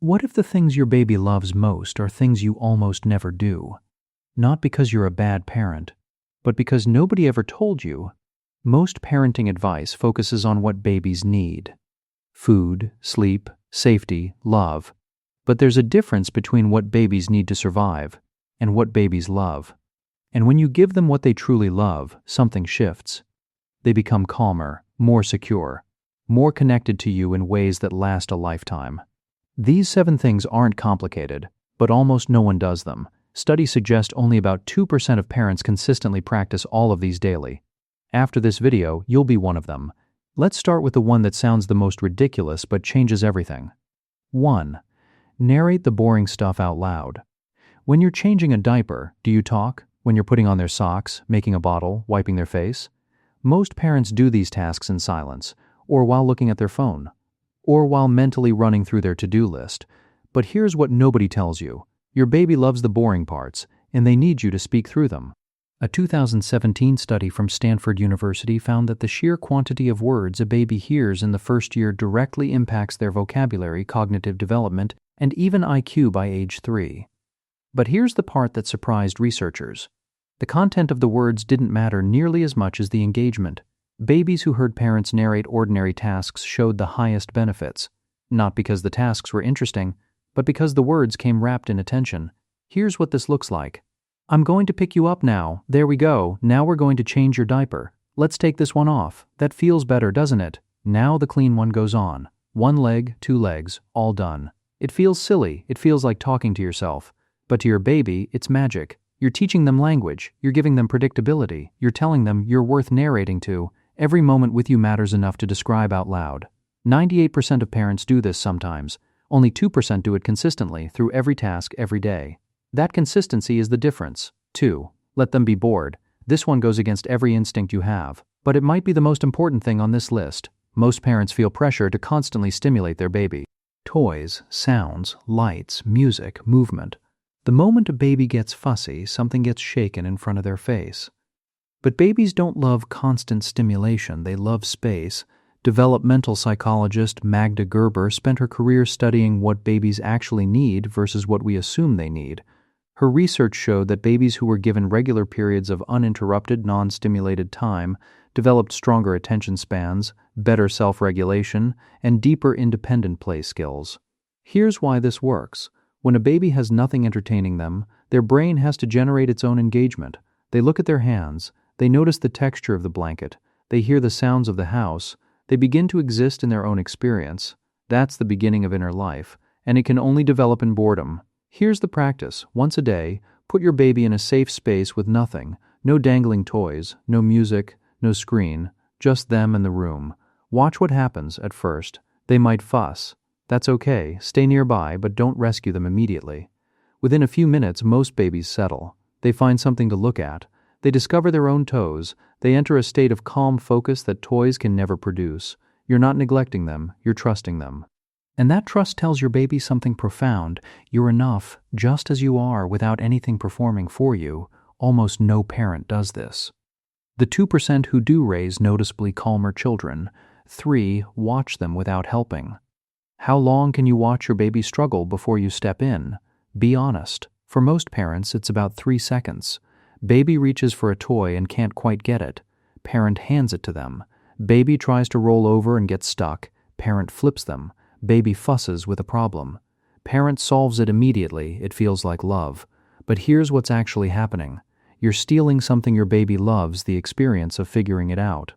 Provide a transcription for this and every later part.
What if the things your baby loves most are things you almost never do? Not because you're a bad parent, but because nobody ever told you. Most parenting advice focuses on what babies need: food, sleep, safety, love. But there's a difference between what babies need to survive and what babies love. And when you give them what they truly love, something shifts. They become calmer, more secure, more connected to you in ways that last a lifetime. These 7 things aren't complicated, but almost no one does them. Studies suggest only about 2% of parents consistently practice all of these daily. After this video, you'll be one of them. Let's start with the one that sounds the most ridiculous but changes everything. 1. Narrate the boring stuff out loud. When you're changing a diaper, do you talk? When you're putting on their socks, making a bottle, wiping their face? Most parents do these tasks in silence, or while looking at their phone, or while mentally running through their to-do list. But here's what nobody tells you. Your baby loves the boring parts, and they need you to speak through them. A 2017 study from Stanford University found that the sheer quantity of words a baby hears in the first year directly impacts their vocabulary, cognitive development, and even IQ by age 3. But here's the part that surprised researchers. The content of the words didn't matter nearly as much as the engagement. Babies who heard parents narrate ordinary tasks showed the highest benefits, not because the tasks were interesting, but because the words came wrapped in attention. Here's what this looks like. I'm going to pick you up now. There we go. Now we're going to change your diaper. Let's take this one off. That feels better, doesn't it? Now the clean one goes on. 1 leg, 2 legs, all done. It feels silly. It feels like talking to yourself. But to your baby, it's magic. You're teaching them language. You're giving them predictability. You're telling them you're worth narrating to. Every moment with you matters enough to describe out loud. 98% of parents do this sometimes. Only 2% do it consistently through every task every day. That consistency is the difference. 2. Let them be bored. This one goes against every instinct you have. But it might be the most important thing on this list. Most parents feel pressure to constantly stimulate their baby. Toys, sounds, lights, music, movement. The moment a baby gets fussy, something gets shaken in front of their face. But babies don't love constant stimulation, they love space. Developmental psychologist Magda Gerber spent her career studying what babies actually need versus what we assume they need. Her research showed that babies who were given regular periods of uninterrupted, non-stimulated time developed stronger attention spans, better self-regulation, and deeper independent play skills. Here's why this works. When a baby has nothing entertaining them, their brain has to generate its own engagement. They look at their hands, they notice the texture of the blanket, they hear the sounds of the house, they begin to exist in their own experience. That's the beginning of inner life, and it can only develop in boredom. Here's the practice. Once a day, put your baby in a safe space with nothing, no dangling toys, no music, no screen, just them and the room. Watch what happens at first. They might fuss. That's okay. Stay nearby, but don't rescue them immediately. Within a few minutes, most babies settle. They find something to look at. They discover their own toes. They enter a state of calm focus that toys can never produce. You're not neglecting them. You're trusting them. And that trust tells your baby something profound. You're enough, just as you are, without anything performing for you. Almost no parent does this. The 2% who do raise noticeably calmer children. 3. Watch them without helping. How long can you watch your baby struggle before you step in? Be honest. For most parents, it's about 3 seconds. Baby reaches for a toy and can't quite get it. Parent hands it to them. Baby tries to roll over and gets stuck. Parent flips them. Baby fusses with a problem. Parent solves it immediately. It feels like love. But here's what's actually happening. You're stealing something your baby loves, the experience of figuring it out.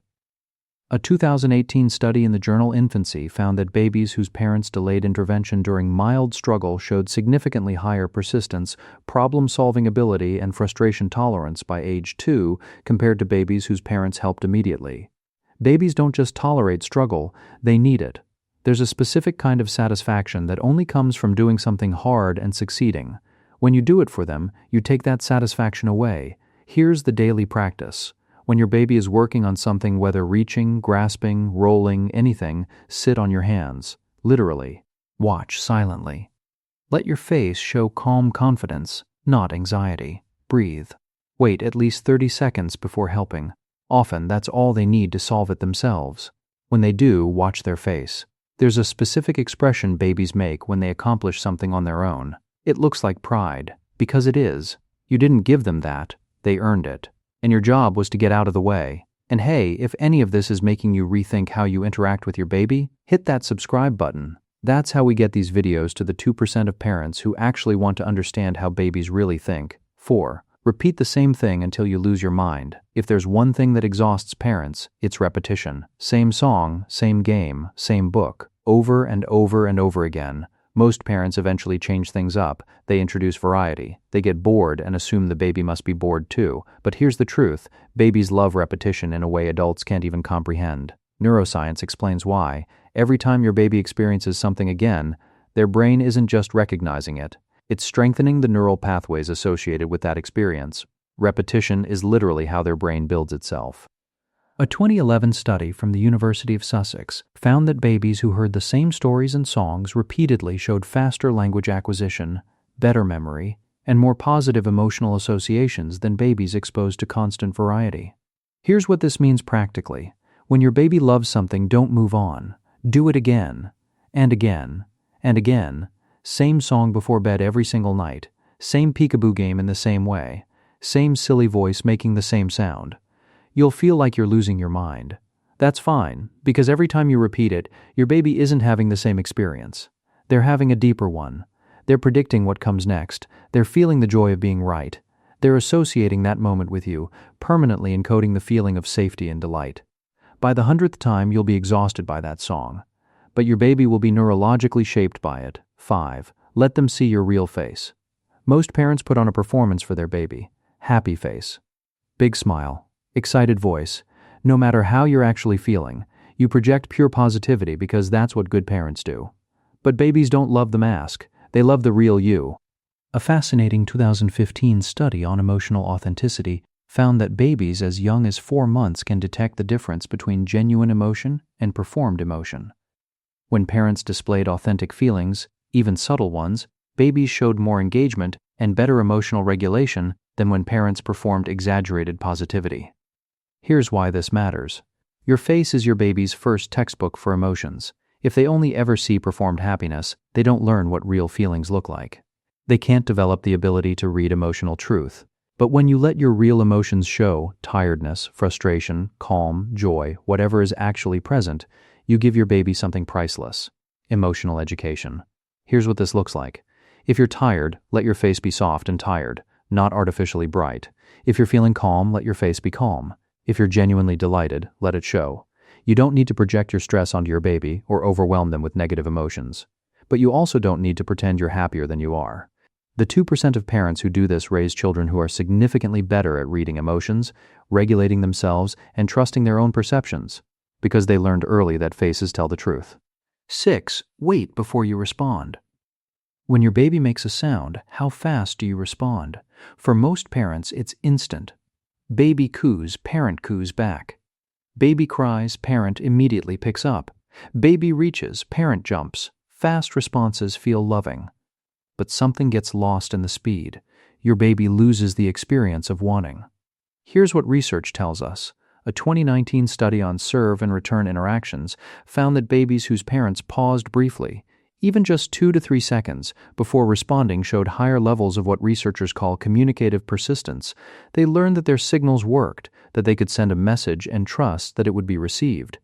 A 2018 study in the journal Infancy found that babies whose parents delayed intervention during mild struggle showed significantly higher persistence, problem-solving ability, and frustration tolerance by age 2 compared to babies whose parents helped immediately. Babies don't just tolerate struggle, they need it. There's a specific kind of satisfaction that only comes from doing something hard and succeeding. When you do it for them, you take that satisfaction away. Here's the daily practice. When your baby is working on something, whether reaching, grasping, rolling, anything, sit on your hands. Literally. Watch silently. Let your face show calm confidence, not anxiety. Breathe. Wait at least 30 seconds before helping. Often, that's all they need to solve it themselves. When they do, watch their face. There's a specific expression babies make when they accomplish something on their own. It looks like pride, because it is. You didn't give them that, they earned it. And your job was to get out of the way. And hey, if any of this is making you rethink how you interact with your baby, hit that subscribe button. That's how we get these videos to the 2% of parents who actually want to understand how babies really think. 4. Repeat the same thing until you lose your mind. If there's one thing that exhausts parents, it's repetition. Same song, same game, same book, over and over and over again. Most parents eventually change things up. They introduce variety. They get bored and assume the baby must be bored too. But here's the truth. Babies love repetition in a way adults can't even comprehend. Neuroscience explains why. Every time your baby experiences something again, their brain isn't just recognizing it. It's strengthening the neural pathways associated with that experience. Repetition is literally how their brain builds itself. A 2011 study from the University of Sussex found that babies who heard the same stories and songs repeatedly showed faster language acquisition, better memory, and more positive emotional associations than babies exposed to constant variety. Here's what this means practically. When your baby loves something, don't move on. Do it again, and again, and again. Same song before bed every single night. Same peekaboo game in the same way. Same silly voice making the same sound. You'll feel like you're losing your mind. That's fine, because every time you repeat it, your baby isn't having the same experience. They're having a deeper one. They're predicting what comes next. They're feeling the joy of being right. They're associating that moment with you, permanently encoding the feeling of safety and delight. By the 100th time, you'll be exhausted by that song. But your baby will be neurologically shaped by it. 5. Let them see your real face. Most parents put on a performance for their baby. Happy face. Big smile. Excited voice. No matter how you're actually feeling, you project pure positivity because that's what good parents do. But babies don't love the mask. They love the real you. A fascinating 2015 study on emotional authenticity found that babies as young as 4 months can detect the difference between genuine emotion and performed emotion. When parents displayed authentic feelings, even subtle ones, babies showed more engagement and better emotional regulation than when parents performed exaggerated positivity. Here's why this matters. Your face is your baby's first textbook for emotions. If they only ever see performed happiness, they don't learn what real feelings look like. They can't develop the ability to read emotional truth. But when you let your real emotions show, tiredness, frustration, calm, joy, whatever is actually present, you give your baby something priceless. Emotional education. Here's what this looks like. If you're tired, let your face be soft and tired, not artificially bright. If you're feeling calm, let your face be calm. If you're genuinely delighted, let it show. You don't need to project your stress onto your baby or overwhelm them with negative emotions. But you also don't need to pretend you're happier than you are. The 2% of parents who do this raise children who are significantly better at reading emotions, regulating themselves, and trusting their own perceptions, because they learned early that faces tell the truth. 6. Wait before you respond. When your baby makes a sound, how fast do you respond? For most parents, it's instant. Baby coos, parent coos back. Baby cries, parent immediately picks up. Baby reaches, parent jumps. Fast responses feel loving. But something gets lost in the speed. Your baby loses the experience of wanting. Here's what research tells us. A 2019 study on serve and return interactions found that babies whose parents paused briefly, even just 2 to 3 seconds, before responding showed higher levels of what researchers call communicative persistence. They learned that their signals worked, that they could send a message and trust that it would be received.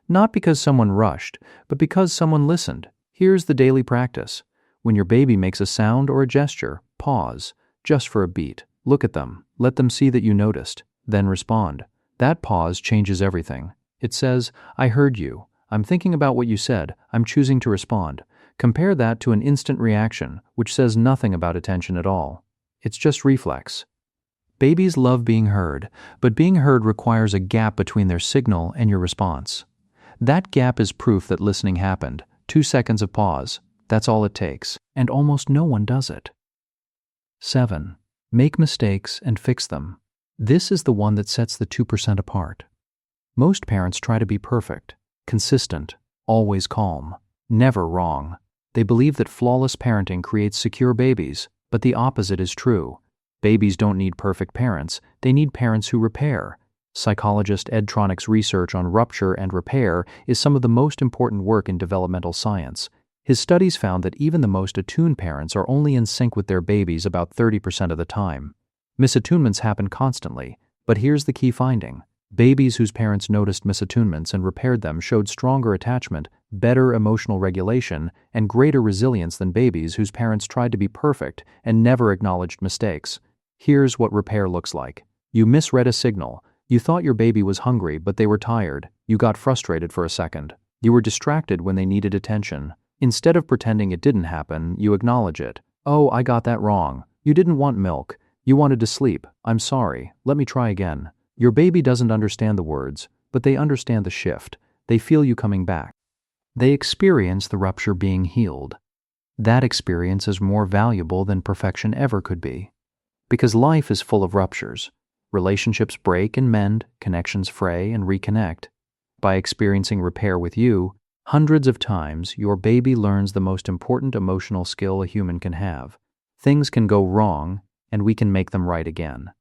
Not because someone rushed, but because someone listened. Here's the daily practice. When your baby makes a sound or a gesture, pause, just for a beat. Look at them. Let them see that you noticed. Then respond. That pause changes everything. It says, I heard you. I'm thinking about what you said. I'm choosing to respond. Compare that to an instant reaction, which says nothing about attention at all. It's just reflex. Babies love being heard, but being heard requires a gap between their signal and your response. That gap is proof that listening happened. 2 seconds of pause. That's all it takes, and almost no one does it. 7. Make mistakes and fix them. This is the one that sets the 2% apart. Most parents try to be perfect, consistent, always calm, never wrong. They believe that flawless parenting creates secure babies, but the opposite is true. Babies don't need perfect parents, they need parents who repair. Psychologist Ed Tronick's research on rupture and repair is some of the most important work in developmental science. His studies found that even the most attuned parents are only in sync with their babies about 30% of the time. Misattunements happen constantly, but here's the key finding. Babies whose parents noticed misattunements and repaired them showed stronger attachment, better emotional regulation, and greater resilience than babies whose parents tried to be perfect and never acknowledged mistakes. Here's what repair looks like. You misread a signal. You thought your baby was hungry, but they were tired. You got frustrated for a second. You were distracted when they needed attention. Instead of pretending it didn't happen, you acknowledge it. Oh, I got that wrong. You didn't want milk. You wanted to sleep. I'm sorry. Let me try again. Your baby doesn't understand the words, but they understand the shift. They feel you coming back. They experience the rupture being healed. That experience is more valuable than perfection ever could be. Because life is full of ruptures. Relationships break and mend, connections fray and reconnect. By experiencing repair with you, hundreds of times, your baby learns the most important emotional skill a human can have. Things can go wrong, and we can make them right again.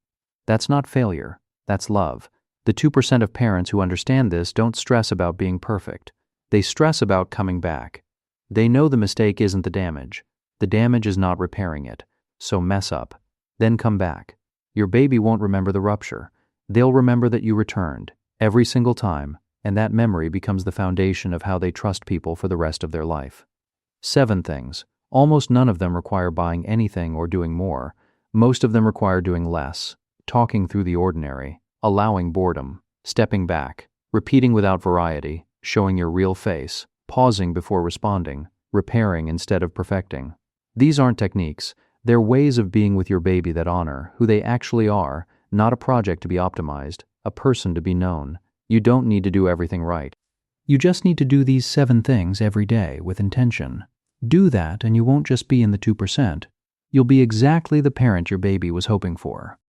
That's not failure. That's love. The 2% of parents who understand this don't stress about being perfect. They stress about coming back. They know the mistake isn't the damage. The damage is not repairing it. So mess up. Then come back. Your baby won't remember the rupture. They'll remember that you returned, every single time, and that memory becomes the foundation of how they trust people for the rest of their life. 7 things. Almost none of them require buying anything or doing more. Most of them require doing less, talking through the ordinary, allowing boredom, stepping back, repeating without variety, showing your real face, pausing before responding, repairing instead of perfecting. These aren't techniques. They're ways of being with your baby that honor who they actually are, not a project to be optimized, a person to be known. You don't need to do everything right. You just need to do these 7 things every day with intention. Do that and you won't just be in the 2%. You'll be exactly the parent your baby was hoping for.